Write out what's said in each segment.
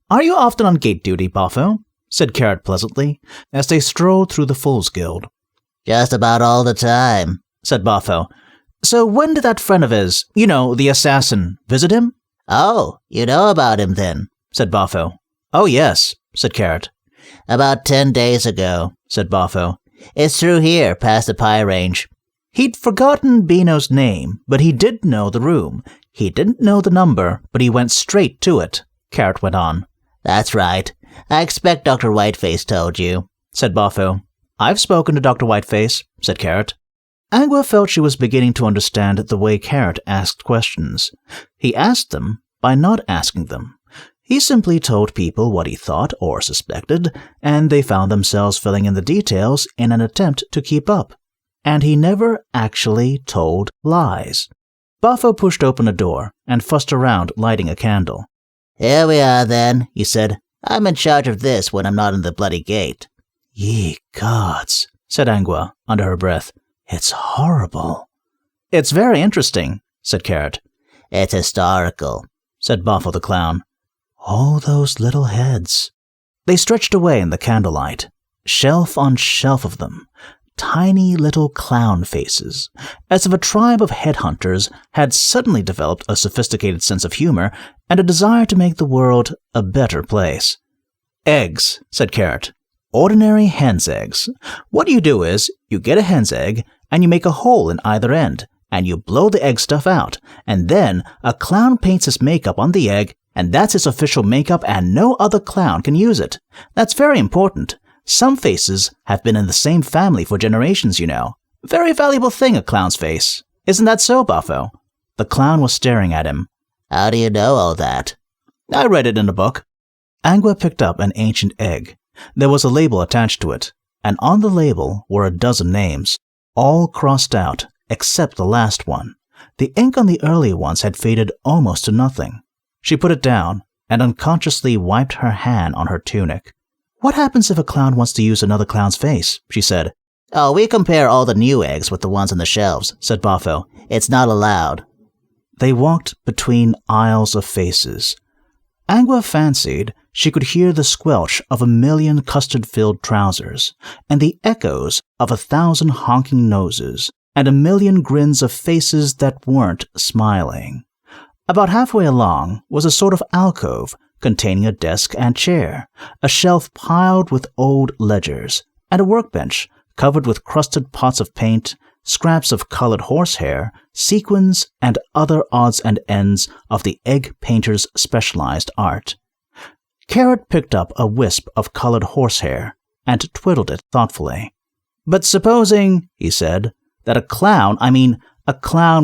"Are you often on gate duty, Boffo?" said Carrot pleasantly, as they strolled through the Fool's Guild. "Just about all the time," said Boffo. "So when did that friend of his, the assassin, visit him?" "Oh, you know about him then," said Boffo. "Oh yes," said Carrot. "About 10 days ago," said Boffo. "It's through here, past the Pie Range." He'd forgotten Beano's name, but he did know the room. He didn't know the number, but he went straight to it, Carrot went on. "That's right. I expect Dr. Whiteface told you," said Boffo. "I've spoken to Dr. Whiteface," said Carrot. Angua felt she was beginning to understand the way Carrot asked questions. He asked them by not asking them. He simply told people what he thought or suspected, and they found themselves filling in the details in an attempt to keep up. And he never actually told lies. Boffo pushed open a door and fussed around lighting a candle. "Here we are, then," he said. "I'm in charge of this when I'm not in the bloody gate." "Ye gods," said Angua under her breath. "It's horrible." "It's very interesting," said Carrot. "It's historical," said Boffo the Clown. "All those little heads." They stretched away in the candlelight, shelf on shelf of them, tiny little clown faces, as if a tribe of headhunters had suddenly developed a sophisticated sense of humor and a desire to make the world a better place. "Eggs," said Carrot. "Ordinary hen's eggs. What you do is, you get a hen's egg, and you make a hole in either end, and you blow the egg stuff out, and then a clown paints his makeup on the egg, and that's his official makeup, and no other clown can use it. That's very important. Some faces have been in the same family for generations, Very valuable thing, a clown's face. Isn't that so, Boffo?" The clown was staring at him. "How do you know all that?" "I read it in a book." Angua picked up an ancient egg. There was a label attached to it, and on the label were a dozen names, all crossed out except the last one. The ink on the early ones had faded almost to nothing. She put it down and unconsciously wiped her hand on her tunic. "What happens if a clown wants to use another clown's face?" she said. "Oh, we compare all the new eggs with the ones on the shelves," said Boffo. "It's not allowed." They walked between aisles of faces. Angua fancied she could hear the squelch of 1,000,000 custard-filled trousers, and the echoes of 1,000 honking noses, and 1,000,000 grins of faces that weren't smiling. About halfway along was a sort of alcove containing a desk and chair, a shelf piled with old ledgers, and a workbench covered with crusted pots of paint, scraps of colored horsehair, sequins, and other odds and ends of the egg painter's specialized art. Carrot picked up a wisp of colored horsehair and twiddled it thoughtfully. "But supposing," he said, "that a clown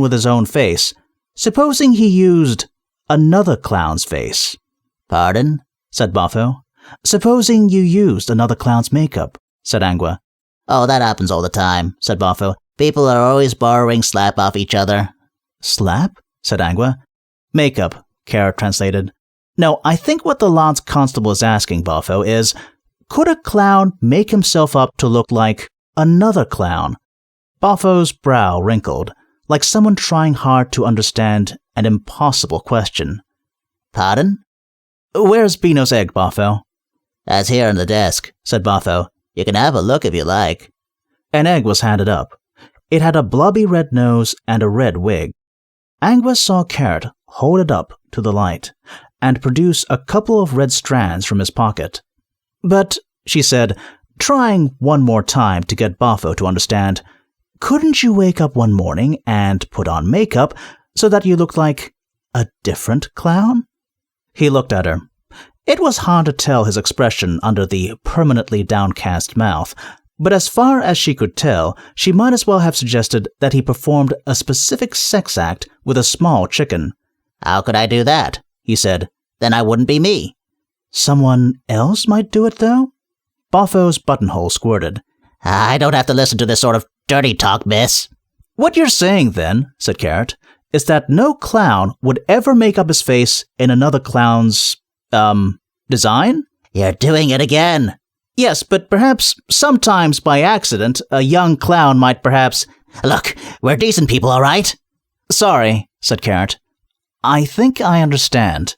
with his own face, supposing he used another clown's face." "Pardon?" said Boffo. "Supposing you used another clown's makeup," said Angua. "Oh, that happens all the time," said Boffo. "People are always borrowing slap off each other." "Slap?" said Angua. "Makeup," Carrot translated. "No, I think what the Lance Constable is asking, Boffo, is, could a clown make himself up to look like another clown?" Boffo's brow wrinkled, like someone trying hard to understand an impossible question. "Pardon?" "Where's Beano's egg, Boffo?" "That's here on the desk," said Boffo. "You can have a look if you like." An egg was handed up. It had a blobby red nose and a red wig. Angua saw Carrot hold it up to the light and produce a couple of red strands from his pocket. "But," she said, trying one more time to get Boffo to understand, "couldn't you wake up one morning and put on makeup so that you looked like a different clown?" He looked at her. It was hard to tell his expression under the permanently downcast mouth, but as far as she could tell, she might as well have suggested that he performed a specific sex act with a small chicken. "How could I do that?" he said. "Then I wouldn't be me." "Someone else might do it, though?" Boffo's buttonhole squirted. "I don't have to listen to this sort of dirty talk, miss." "What you're saying, then," said Carrot, "is that no clown would ever make up his face in another clown's, design?" "You're doing it again." "Yes, but perhaps sometimes by accident a young clown might perhaps—" "Look, we're decent people, all right?" "Sorry," said Carrot. "I think I understand.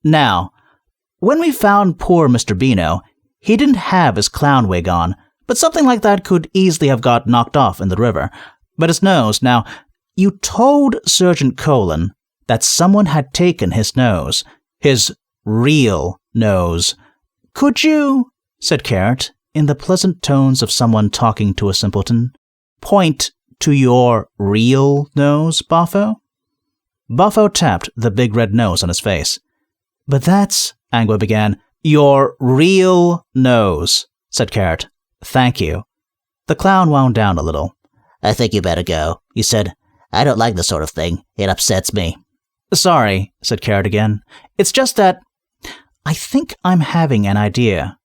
Now, When we found poor Mr. Beano, he didn't have his clown wig on, but something like that could easily have got knocked off in the river. But his nose, now, you told Sergeant Colin that someone had taken his nose, his real nose. Could you, said Carrot, in the pleasant tones of someone talking to a simpleton, point to your real nose, Boffo? Boffo tapped the big red nose on his face. But that's, Angua began. Your real nose, said Carrot. Thank you. The clown wound down a little. I think you better go, he said. I don't like this sort of thing. It upsets me. Sorry, said Carrot again. It's just that I think I'm having an idea.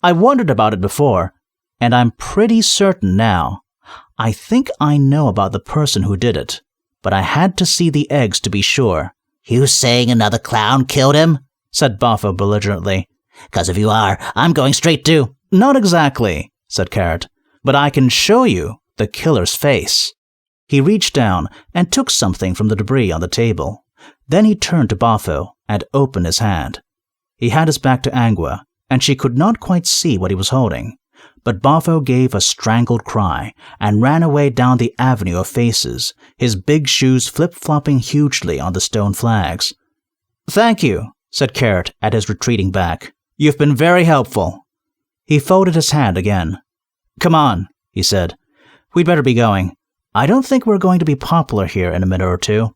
I wondered about it before, and I'm pretty certain now. I think I know about the person who did it, but I had to see the eggs to be sure. You saying another clown killed him? Said Boffo belligerently. 'Cause if you are, I'm going straight to... Not exactly, said Carrot, but I can show you the killer's face. He reached down and took something from the debris on the table. Then he turned to Boffo and opened his hand. He had his back to Angua, and she could not quite see what he was holding. But Boffo gave a strangled cry and ran away down the avenue of faces, his big shoes flip-flopping hugely on the stone flags. Thank you, said Carrot at his retreating back. You've been very helpful. He folded his hand again. Come on, he said. We'd better be going. I don't think we're going to be popular here in a minute or two.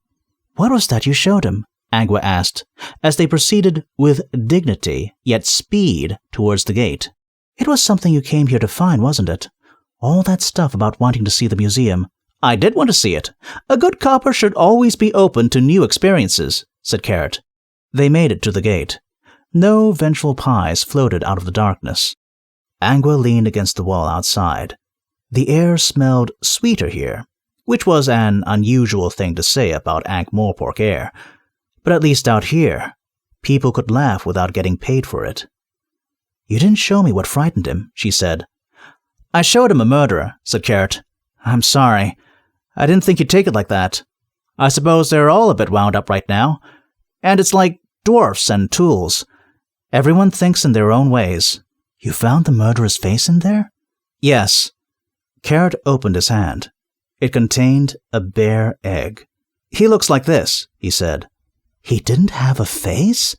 What was that you showed him? Angua asked, as they proceeded with dignity yet speed towards the gate. It was something you came here to find, wasn't it? All that stuff about wanting to see the museum. I did want to see it. A good copper should always be open to new experiences, said Carrot. They made it to the gate. No vengeful pies floated out of the darkness. Angua leaned against the wall outside. The air smelled sweeter here, which was an unusual thing to say about Ankh-Morpork air. But at least out here, people could laugh without getting paid for it. You didn't show me what frightened him, she said. I showed him a murderer, said Carrot. I'm sorry. I didn't think you'd take it like that. I suppose they're all a bit wound up right now. And it's like dwarfs and tools. Everyone thinks in their own ways. You found the murderer's face in there? Yes. Carrot opened his hand. It contained a bare egg. He looks like this, he said. He didn't have a face?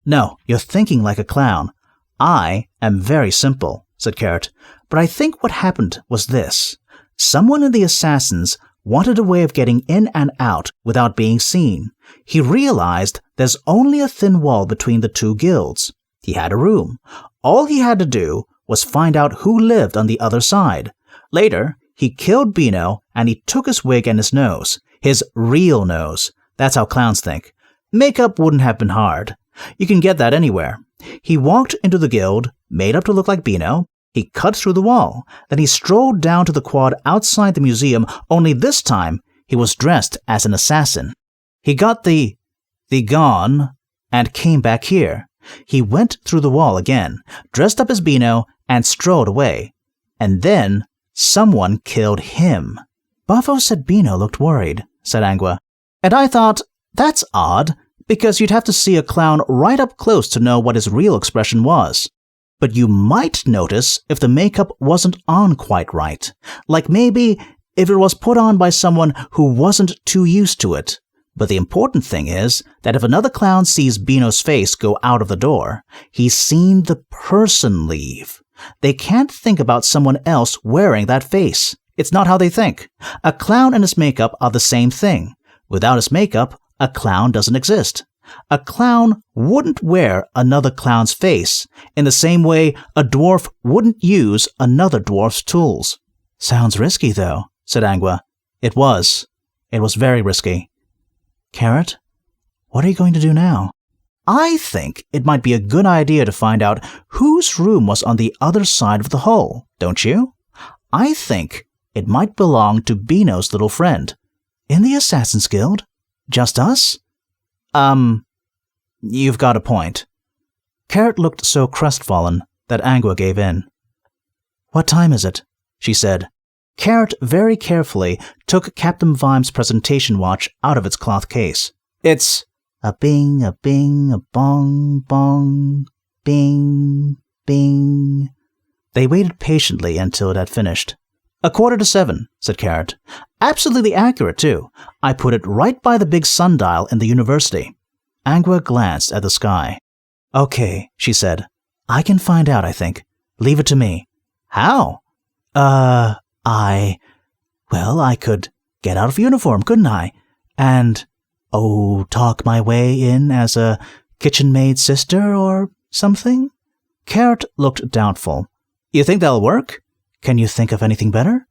No, you're thinking like a clown. I am very simple, said Carrot, but I think what happened was this. Someone in the assassins wanted a way of getting in and out without being seen. He realized there's only a thin wall between the two guilds. He had a room. All he had to do was find out who lived on the other side. Later, he killed Beano and he took his wig and his nose. His real nose. That's how clowns think. Makeup wouldn't have been hard. You can get that anywhere. He walked into the guild, made up to look like Beano. He cut through the wall. Then he strolled down to the quad outside the museum, only this time he was dressed as an assassin. He got the gun and came back here. He went through the wall again, dressed up as Beano, and strolled away. And then someone killed him. Boffo said Beano looked worried, said Angua. And I thought, that's odd, because you'd have to see a clown right up close to know what his real expression was. But you might notice if the makeup wasn't on quite right. Like maybe if it was put on by someone who wasn't too used to it. But the important thing is that if another clown sees Beano's face go out of the door, he's seen the person leave. They can't think about someone else wearing that face. It's not how they think. A clown and his makeup are the same thing. Without his makeup, a clown doesn't exist. A clown wouldn't wear another clown's face, in the same way a dwarf wouldn't use another dwarf's tools. Sounds risky, though, said Angua. It was. It was very risky. Carrot, what are you going to do now? I think it might be a good idea to find out whose room was on the other side of the hole, don't you? I think it might belong to Beano's little friend. In the Assassin's Guild? Just us? You've got a point. Carrot looked so crestfallen that Angua gave in. What time is it? She said. Carrot very carefully took Captain Vime's presentation watch out of its cloth case. It's a bing, a bong, bong. Bing, bing. They waited patiently until it had finished. 7:15, said Carrot. Absolutely accurate, too. I put it right by the big sundial in the university. Angua glanced at the sky. Okay, she said. I can find out, I think. Leave it to me. How? I could get out of uniform, couldn't I? And, talk my way in as a kitchen maid sister or something? Carrot looked doubtful. You think that'll work? Can you think of anything better?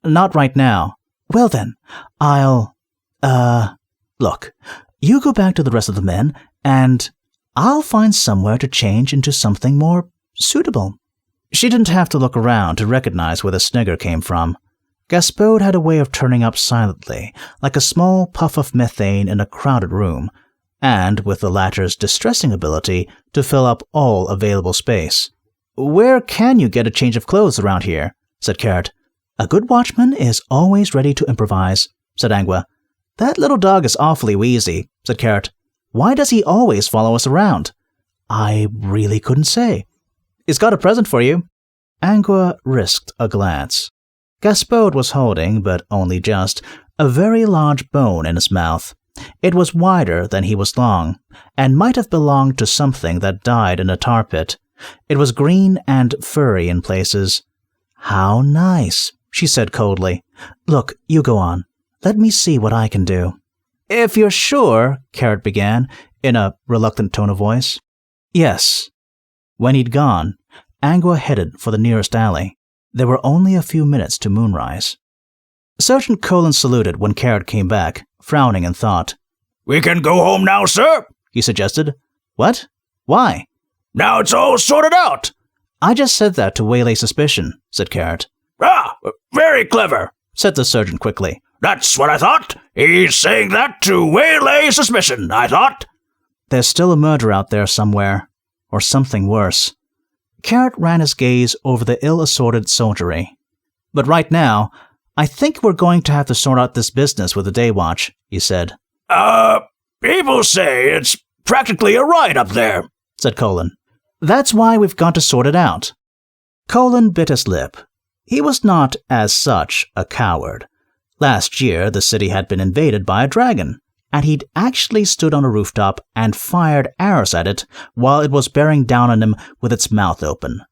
Not right now. Well then, look, you go back to the rest of the men, and I'll find somewhere to change into something more suitable. She didn't have to look around to recognize where the snigger came from. Gaspode had a way of turning up silently, like a small puff of methane in a crowded room, and with the latter's distressing ability to fill up all available space. Where can you get a change of clothes around here? Said Carrot. A good watchman is always ready to improvise, said Angua. That little dog is awfully wheezy, said Carrot. Why does he always follow us around? I really couldn't say. He's got a present for you. Angua risked a glance. Gaspode was holding, but only just, a very large bone in his mouth. It was wider than he was long, and might have belonged to something that died in a tar pit. It was green and furry in places. How nice, she said coldly. Look, you go on. Let me see what I can do. If you're sure, Carrot began, in a reluctant tone of voice. Yes. When he'd gone, Angua headed for the nearest alley. There were only a few minutes to moonrise. Sergeant Colin saluted when Carrot came back, frowning in thought. We can go home now, sir, he suggested. What? Why? Now it's all sorted out. I just said that to waylay suspicion, said Carrot. Ah, very clever, said the sergeant quickly. That's what I thought. He's saying that to waylay suspicion, I thought. There's still a murder out there somewhere, or something worse. Carrot ran his gaze over the ill-assorted soldiery. But right now, I think we're going to have to sort out this business with the Day Watch, he said. People say it's practically a riot up there, said Colin. That's why we've got to sort it out. Colin bit his lip. He was not, as such, a coward. Last year, the city had been invaded by a dragon, and he'd actually stood on a rooftop and fired arrows at it while it was bearing down on him with its mouth open,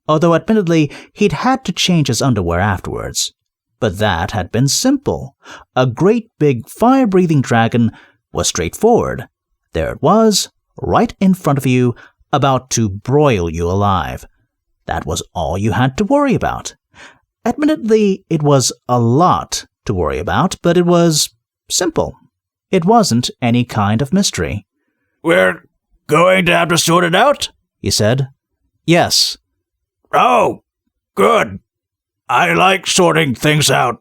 although admittedly he'd had to change his underwear afterwards. But that had been simple. A great big fire-breathing dragon was straightforward. There it was, right in front of you, about to broil you alive. That was all you had to worry about. Admittedly, it was a lot to worry about, but it was simple. It wasn't any kind of mystery. We're going to have to sort it out, he said. Yes. Oh, good. I like sorting things out.